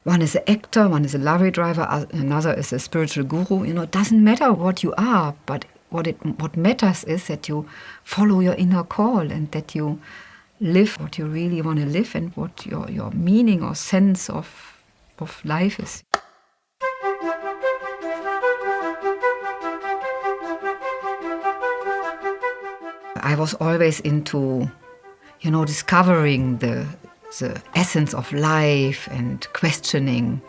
One is an actor, one is a lorry driver, another is a spiritual guru. It doesn't matter what you are, but what matters is that you follow your inner call and that you live what you really want to live and what your meaning or sense of life is. I was always into, discovering the essence of life and questioning.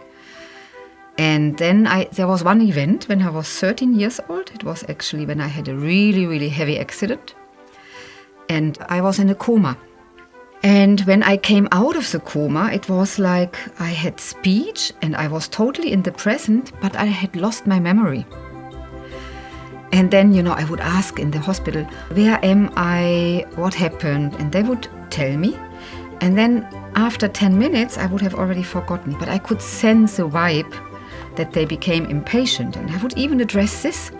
And then there was one event when I was 13 years old. It was actually when I had a really, really heavy accident. And I was in a coma. And when I came out of the coma, it was like I had speech and I was totally in the present, but I had lost my memory. And then, I would ask in the hospital, where am I? What happened? And they would tell me. And then after 10 minutes, I would have already forgotten. But I could sense a vibe that they became impatient. And I would even address this.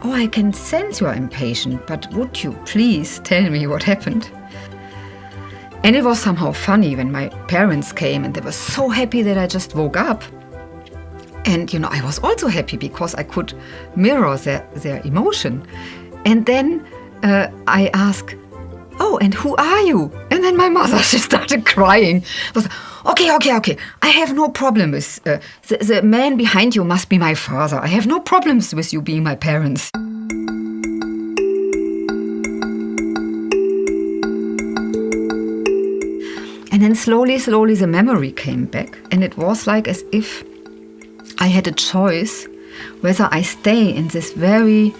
Oh, I can sense you're impatient, but would you please tell me what happened? And it was somehow funny when my parents came and they were so happy that I just woke up. And, I was also happy because I could mirror their emotion. And then I asked, oh, and who are you? And then my mother, she started crying. I was like, okay. I have no problem with, the man behind you must be my father. I have no problems with you being my parents. And then slowly the memory came back. And it was like as if I had a choice whether I stay in this very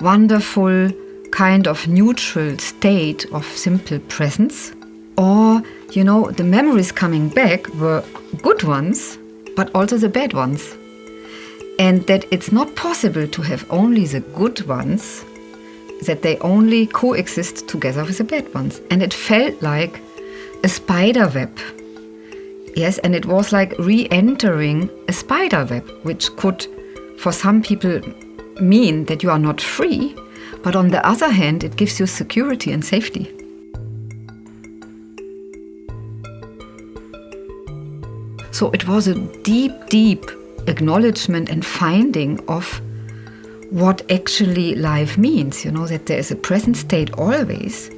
wonderful kind of neutral state of simple presence, or, the memories coming back were good ones, but also the bad ones. And that it's not possible to have only the good ones, that they only coexist together with the bad ones. And it felt like a spider web. Yes, and it was like re-entering a spider web, which could, for some people, mean that you are not free, but on the other hand, it gives you security and safety. So it was a deep, deep acknowledgement and finding of what actually life means, that there is a present state always,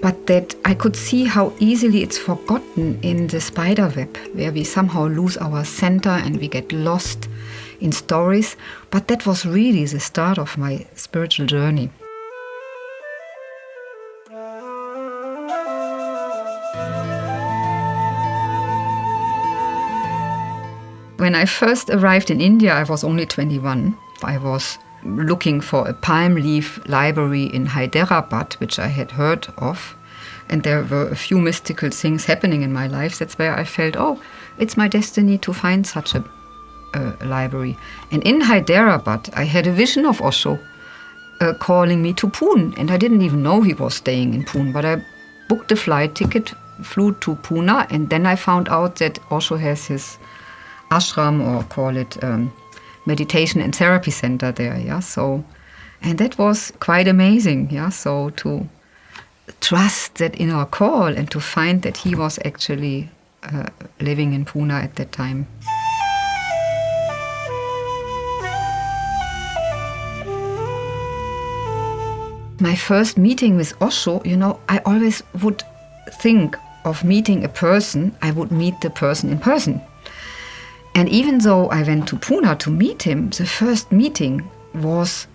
but that I could see how easily it's forgotten in the spider web, where we somehow lose our center and we get lost in stories. But that was really the start of my spiritual journey. When I first arrived in India, I was only 21. I was looking for a palm leaf library in Hyderabad, which I had heard of. And there were a few mystical things happening in my life. That's where I felt, it's my destiny to find such a library. And in Hyderabad, I had a vision of Osho calling me to Pune. And I didn't even know he was staying in Pune, but I booked a flight ticket, flew to Pune, and then I found out that Osho has his ashram, or call it meditation and therapy center there, yeah. So, and that was quite amazing, yeah. So to trust that inner call and to find that he was actually living in Pune at that time. My first meeting with Osho, I always would think of meeting a person, I would meet the person in person. And even though I went to Pune to meet him, the first meeting was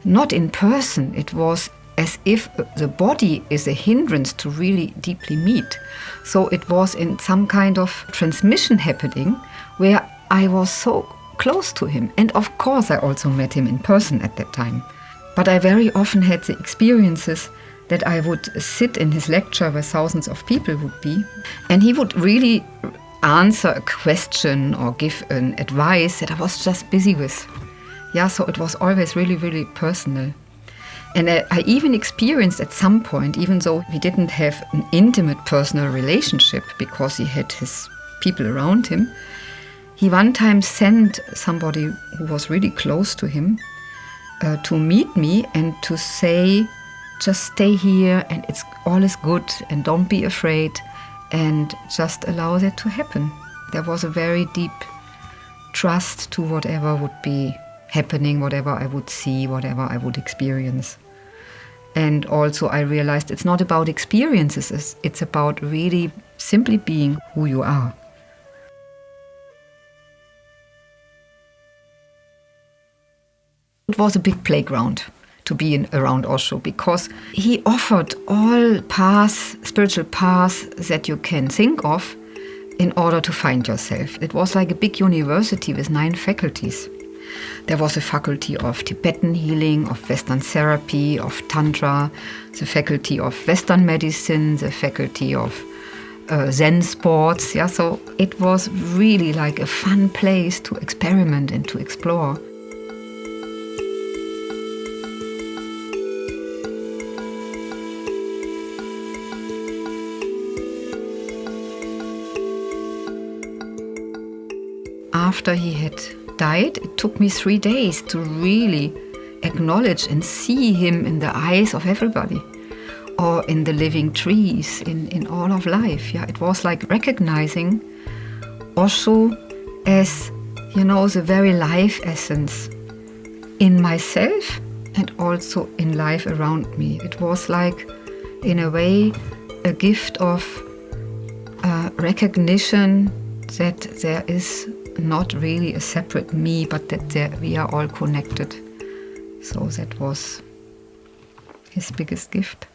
not in person. It was as if the body is a hindrance to really deeply meet. So it was in some kind of transmission happening where I was so close to him. And of course, I also met him in person at that time. But I very often had the experiences that I would sit in his lecture where thousands of people would be, and he would really answer a question or give an advice that I was just busy with. Yeah, so it was always really, really personal. And I even experienced at some point, even though we didn't have an intimate personal relationship because he had his people around him, he one time sent somebody who was really close to him to meet me and to say, just stay here and all is good and don't be afraid. And just allow that to happen. There was a very deep trust to whatever would be happening, whatever I would see, whatever I would experience. And also I realized it's not about experiences, it's about really simply being who you are. It was a big playground to be around Osho, because he offered all paths, spiritual paths that you can think of in order to find yourself. It was like a big university with 9 faculties. There was a faculty of Tibetan healing, of Western therapy, of Tantra, the faculty of Western medicine, the faculty of Zen sports. Yeah, so it was really like a fun place to experiment and to explore. After he had died, it took me 3 days to really acknowledge and see him in the eyes of everybody, or in the living trees, in all of life. Yeah, it was like recognizing Osho as, the very life essence in myself and also in life around me. It was like, in a way, a gift of recognition that there is not really a separate me, but that we are all connected. So that was his biggest gift.